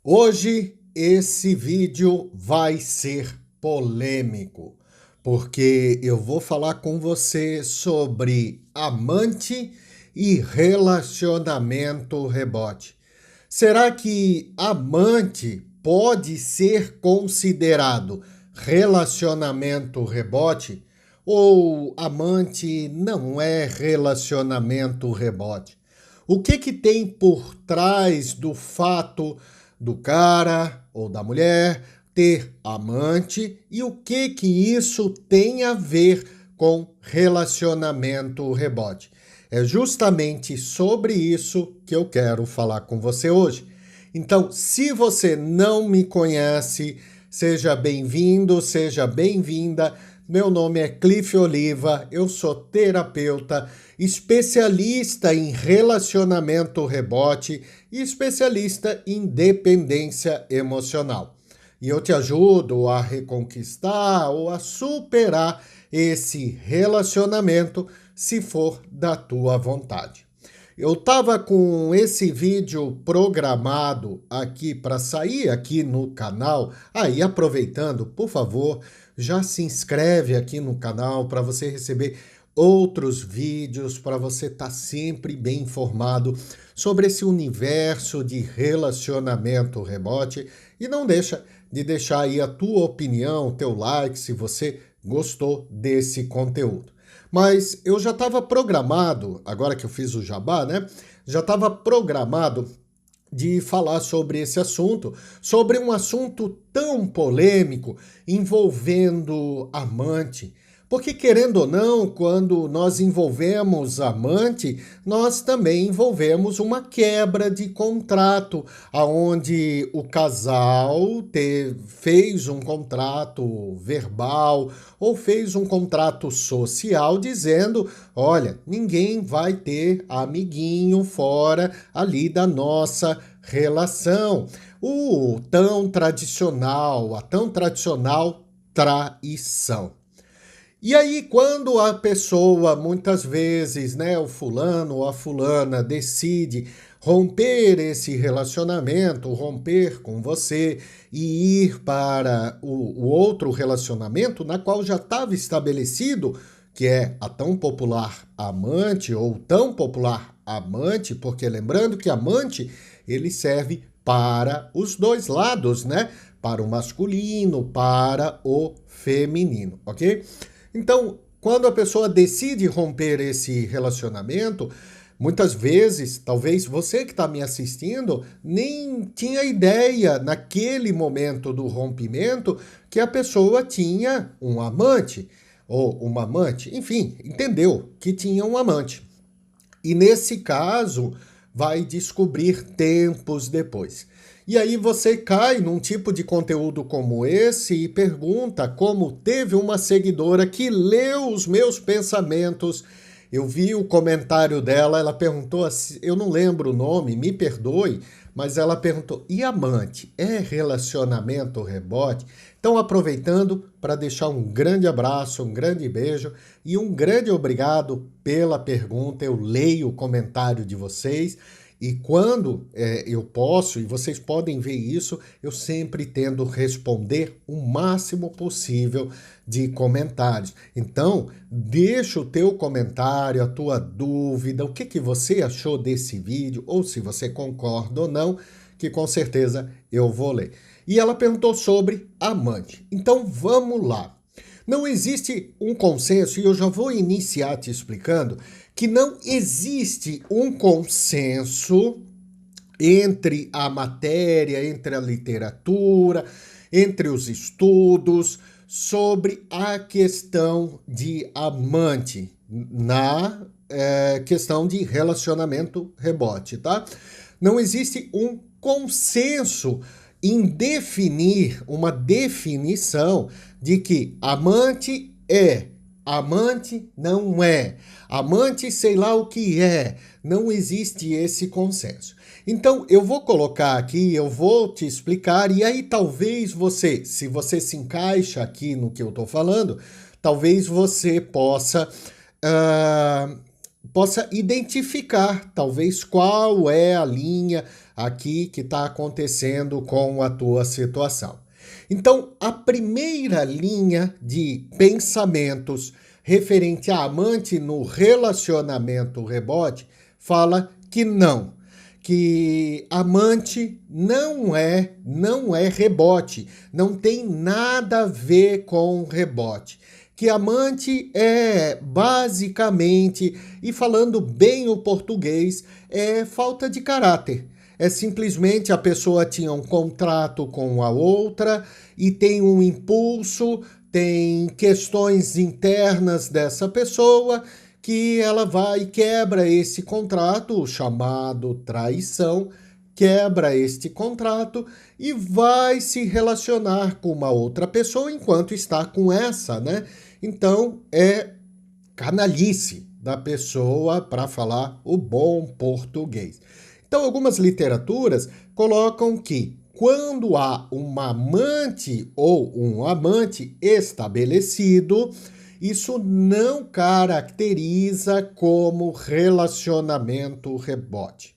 Hoje esse vídeo vai ser polêmico, porque eu vou falar com você sobre amante e relacionamento rebote. Será que amante pode ser considerado relacionamento rebote? Ou amante não é relacionamento rebote? O que tem por trás do fato do cara ou da mulher ter amante e o que isso tem a ver com relacionamento rebote? É justamente sobre isso que eu quero falar com você hoje. Então, se você não me conhece, seja bem-vindo, seja bem-vinda. Meu nome é Cliff Oliva, eu sou terapeuta, especialista em relacionamento rebote e especialista em dependência emocional. E eu te ajudo a reconquistar ou a superar esse relacionamento se for da tua vontade. Eu estava com esse vídeo programado aqui para sair aqui no canal. Aí, aproveitando, por favor, já se inscreve aqui no canal para você receber outros vídeos, para você estar sempre bem informado sobre esse universo de relacionamento rebote. E não deixa de deixar aí a tua opinião, teu like, se você gostou desse conteúdo. Mas eu já estava programado, agora que eu fiz o jabá, né? Já estava programado de falar sobre esse assunto, sobre um assunto tão polêmico envolvendo amante. Porque, querendo ou não, quando nós envolvemos amante, nós também envolvemos uma quebra de contrato, aonde o casal fez um contrato verbal ou fez um contrato social dizendo: olha, ninguém vai ter amiguinho fora ali da nossa relação. A tão tradicional traição. E aí, quando a pessoa, muitas vezes, né, o fulano ou a fulana decide romper esse relacionamento, romper com você e ir para o outro relacionamento na qual já estava estabelecido, que é a tão popular amante ou tão popular amante, porque lembrando que amante, ele serve para os dois lados, né? Para o masculino, para o feminino, ok? Então, quando a pessoa decide romper esse relacionamento, muitas vezes, talvez você que está me assistindo, nem tinha ideia naquele momento do rompimento que a pessoa tinha um amante ou uma amante, enfim, entendeu que tinha um amante. E nesse caso, vai descobrir tempos depois. E aí você cai num tipo de conteúdo como esse e pergunta como teve uma seguidora que leu os meus pensamentos. Eu vi o comentário dela, ela perguntou assim, eu não lembro o nome, me perdoe, mas ela perguntou: e amante, é relacionamento rebote? Então, aproveitando para deixar um grande abraço, um grande beijo e um grande obrigado pela pergunta. Eu leio o comentário de vocês e quando eu posso, e vocês podem ver isso, eu sempre tento responder o máximo possível de comentários. Então, deixa o teu comentário, a tua dúvida, o que você achou desse vídeo, ou se você concorda ou não, que com certeza eu vou ler. E ela perguntou sobre amante. Então, vamos lá. Não existe um consenso, e eu já vou iniciar te explicando, que não existe um consenso entre a matéria, entre a literatura, entre os estudos, sobre a questão de amante, na questão de relacionamento rebote, tá? Não existe um consenso em definir uma definição de que amante é, amante não é, amante sei lá o que é. Não existe esse consenso. Então, eu vou colocar aqui, eu vou te explicar, e aí talvez você, se você se encaixa aqui no que eu estou falando, talvez você possa possa identificar, talvez, qual é a linha aqui que está acontecendo com a tua situação. Então, a primeira linha de pensamentos referente a amante no relacionamento rebote fala que não, que amante não é rebote, não tem nada a ver com rebote. Que amante é basicamente, e falando bem o português, é falta de caráter. É simplesmente a pessoa tinha um contrato com a outra e tem um impulso, tem questões internas dessa pessoa que ela vai e quebra esse contrato, o chamado traição, quebra este contrato e vai se relacionar com uma outra pessoa enquanto está com essa, né? Então, é canalice da pessoa para falar o bom português. Então, algumas literaturas colocam que quando há uma amante ou um amante estabelecido, isso não caracteriza como relacionamento rebote.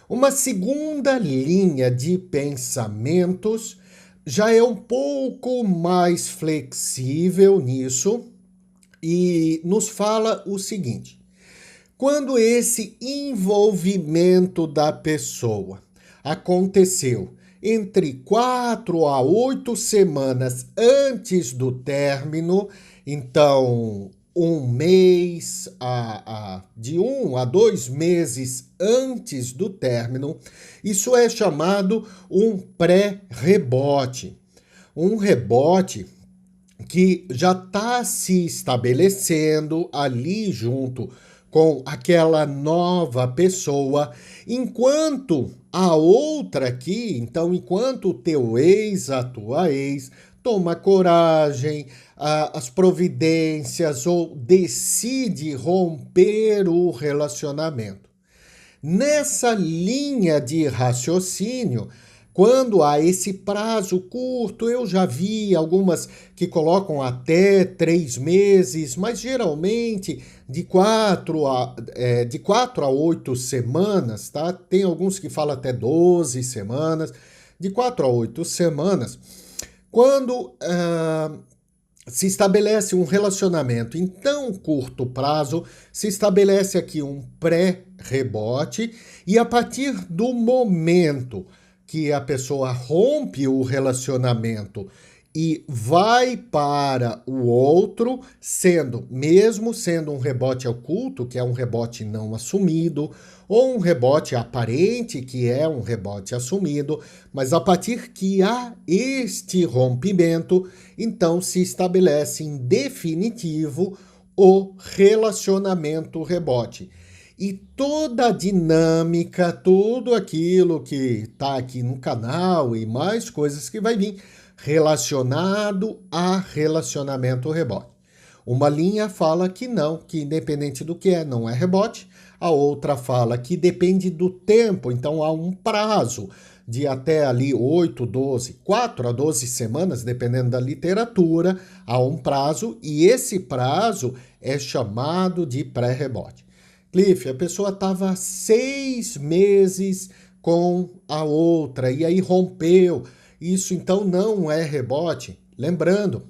Uma segunda linha de pensamentos já é um pouco mais flexível nisso e nos fala o seguinte: quando esse envolvimento da pessoa aconteceu entre 4 a 8 semanas antes do término, então um mês, de 1 a 2 meses antes do término, isso é chamado um pré-rebote. Um rebote que já está se estabelecendo ali junto com aquela nova pessoa, enquanto a outra aqui, então enquanto o teu ex, a tua ex, toma coragem, as providências ou decide romper o relacionamento. Nessa linha de raciocínio, quando há esse prazo curto, eu já vi algumas que colocam até 3 meses, mas geralmente de 4 a 8 semanas, tá? Tem alguns que falam até 12 semanas, de 4 a 8 semanas, quando se estabelece um relacionamento em tão curto prazo, se estabelece aqui um pré-rebote, e a partir do momento que a pessoa rompe o relacionamento e vai para o outro, mesmo sendo um rebote oculto, que é um rebote não assumido, ou um rebote aparente, que é um rebote assumido, mas a partir que há este rompimento, então se estabelece em definitivo o relacionamento rebote. E toda a dinâmica, tudo aquilo que está aqui no canal e mais coisas que vai vir relacionado a relacionamento rebote. Uma linha fala que não, que independente do que não é rebote. A outra fala que depende do tempo, então há um prazo de até ali 8, 12, 4 a 12 semanas, dependendo da literatura, há um prazo e esse prazo é chamado de pré-rebote. Cliff, a pessoa estava 6 meses com a outra e aí rompeu. Isso então não é rebote. Lembrando,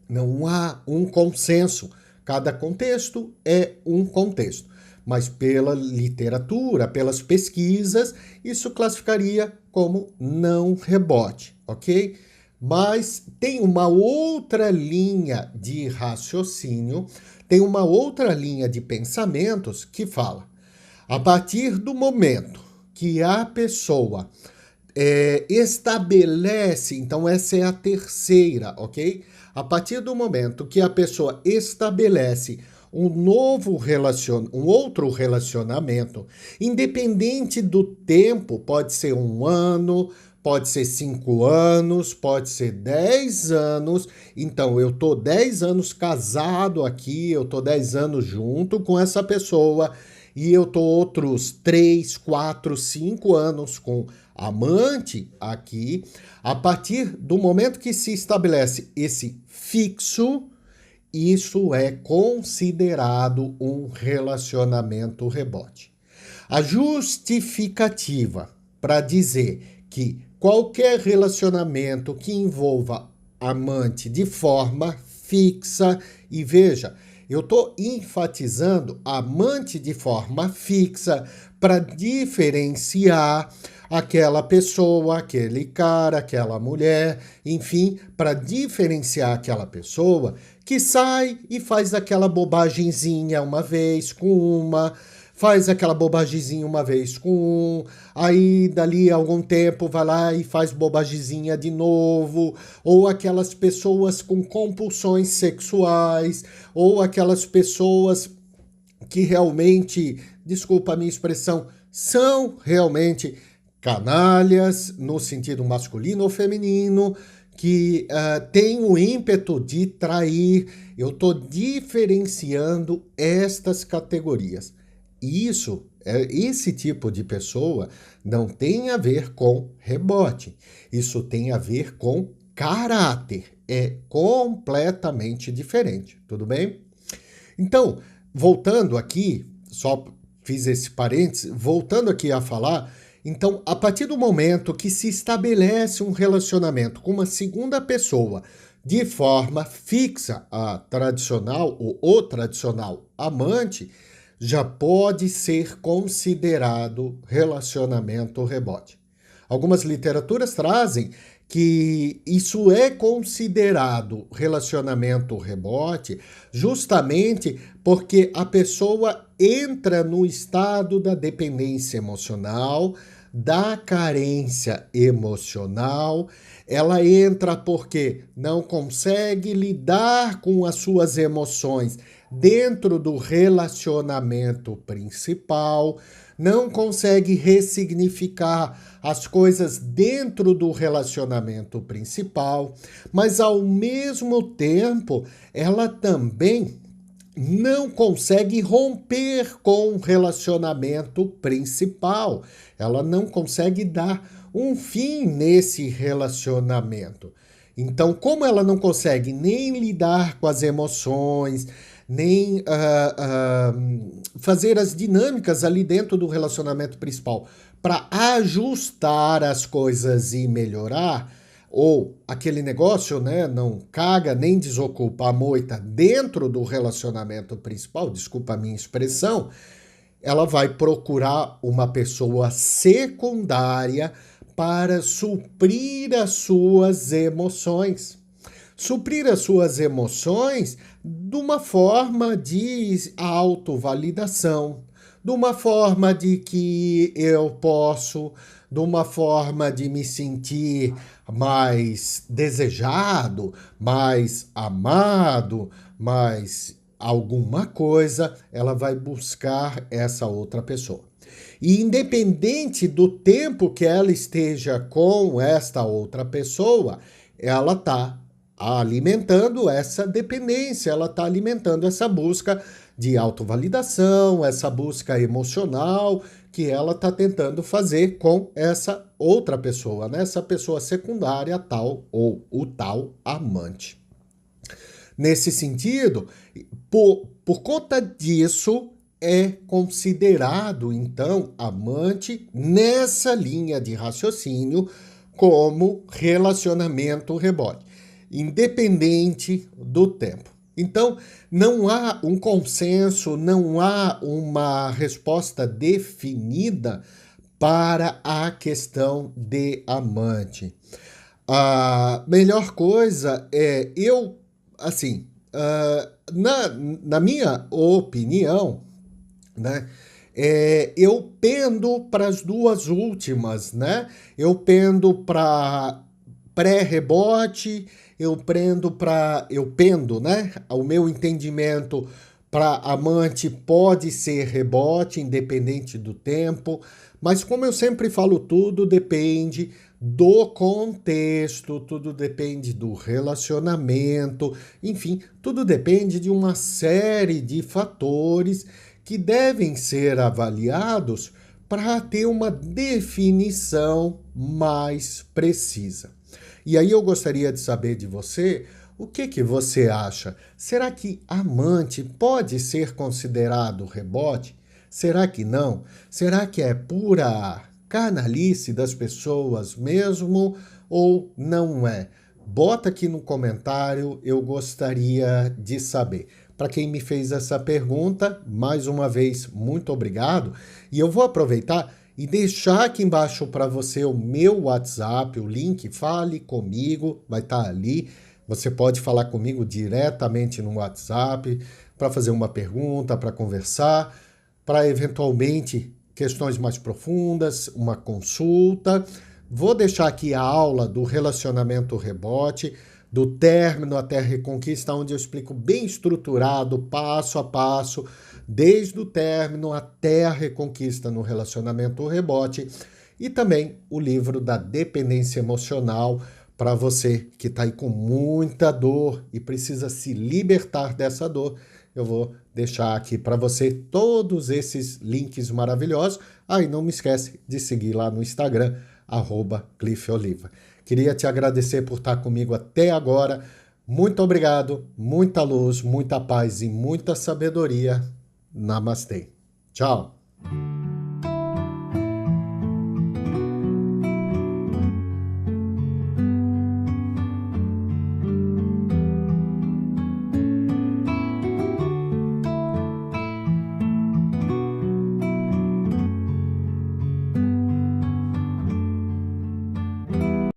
não há um consenso. Cada contexto é um contexto. Mas pela literatura, pelas pesquisas, isso classificaria como não rebote, ok? Mas tem uma outra linha de raciocínio, tem uma outra linha de pensamentos que fala: a partir do momento que a pessoa estabelece, então essa é a terceira, ok? A partir do momento que a pessoa estabelece um outro relacionamento, independente do tempo, pode ser 1 ano, pode ser 5 anos, pode ser 10 anos. Então, eu tô 10 anos casado aqui, eu tô 10 anos junto com essa pessoa e eu tô outros 3, 4, 5 anos com amante aqui. A partir do momento que se estabelece esse fixo, isso é considerado um relacionamento rebote. A justificativa para dizer que qualquer relacionamento que envolva amante de forma fixa, e veja, eu estou enfatizando amante de forma fixa para diferenciar aquela pessoa, aquele cara, aquela mulher, enfim, para diferenciar aquela pessoa que sai e faz aquela bobagemzinha uma vez com uma, faz aquela bobagemzinha uma vez com um, aí dali a algum tempo vai lá e faz bobagemzinha de novo, ou aquelas pessoas com compulsões sexuais, ou aquelas pessoas que realmente, desculpa a minha expressão, são realmente canalhas, no sentido masculino ou feminino, que tem o ímpeto de trair. Eu estou diferenciando estas categorias. Isso, esse tipo de pessoa não tem a ver com rebote. Isso tem a ver com caráter. É completamente diferente, tudo bem? Então, voltando aqui, só fiz esse parênteses, voltando aqui a falar, então, a partir do momento que se estabelece um relacionamento com uma segunda pessoa de forma fixa, a tradicional ou o tradicional amante, já pode ser considerado relacionamento rebote. Algumas literaturas trazem que isso é considerado relacionamento rebote justamente porque a pessoa entra no estado da dependência emocional, da carência emocional, ela entra porque não consegue lidar com as suas emoções dentro do relacionamento principal, não consegue ressignificar as coisas dentro do relacionamento principal, mas ao mesmo tempo ela também não consegue romper com o relacionamento principal. Ela não consegue dar um fim nesse relacionamento. Então, como ela não consegue nem lidar com as emoções, nem fazer as dinâmicas ali dentro do relacionamento principal para ajustar as coisas e melhorar, ou aquele negócio, né, não caga nem desocupa a moita dentro do relacionamento principal, desculpa a minha expressão, ela vai procurar uma pessoa secundária para suprir as suas emoções. Suprir as suas emoções de uma forma de autovalidação, de uma forma de que eu posso, de uma forma de me sentir mais desejado, mais amado, mais alguma coisa, ela vai buscar essa outra pessoa. E independente do tempo que ela esteja com esta outra pessoa, ela está alimentando essa dependência, ela está alimentando essa busca de autovalidação, essa busca emocional que ela está tentando fazer com essa outra pessoa, né? Essa pessoa secundária tal ou o tal amante. Nesse sentido, por conta disso, é considerado, então, amante nessa linha de raciocínio como relacionamento rebote, independente do tempo. Então, não há um consenso, não há uma resposta definida para a questão de amante. A melhor coisa é na minha opinião, né, eu pendo para as duas últimas, né? Eu pendo para pré-rebote, eu pendo, né? O meu entendimento para amante pode ser rebote, independente do tempo, mas como eu sempre falo, tudo depende do contexto, tudo depende do relacionamento, enfim, tudo depende de uma série de fatores que devem ser avaliados para ter uma definição mais precisa. E aí eu gostaria de saber de você O que você acha? Será que amante pode ser considerado rebote? Será que não? Será que é pura canalice das pessoas mesmo ou não é? Bota aqui no comentário, eu gostaria de saber. Para quem me fez essa pergunta, mais uma vez, muito obrigado. E eu vou aproveitar e deixar aqui embaixo para você o meu WhatsApp, o link, fale comigo, vai estar ali. Você pode falar comigo diretamente no WhatsApp para fazer uma pergunta, para conversar, para eventualmente questões mais profundas, uma consulta. Vou deixar aqui a aula do relacionamento rebote, do término até a reconquista, onde eu explico bem estruturado, passo a passo, desde o término até a reconquista no relacionamento rebote, e também o livro da dependência emocional, para você que está aí com muita dor e precisa se libertar dessa dor. Eu vou deixar aqui para você todos esses links maravilhosos. E não me esquece de seguir lá no Instagram, @CliffOliva. Queria te agradecer por estar comigo até agora. Muito obrigado, muita luz, muita paz e muita sabedoria. Namastê. Tchau.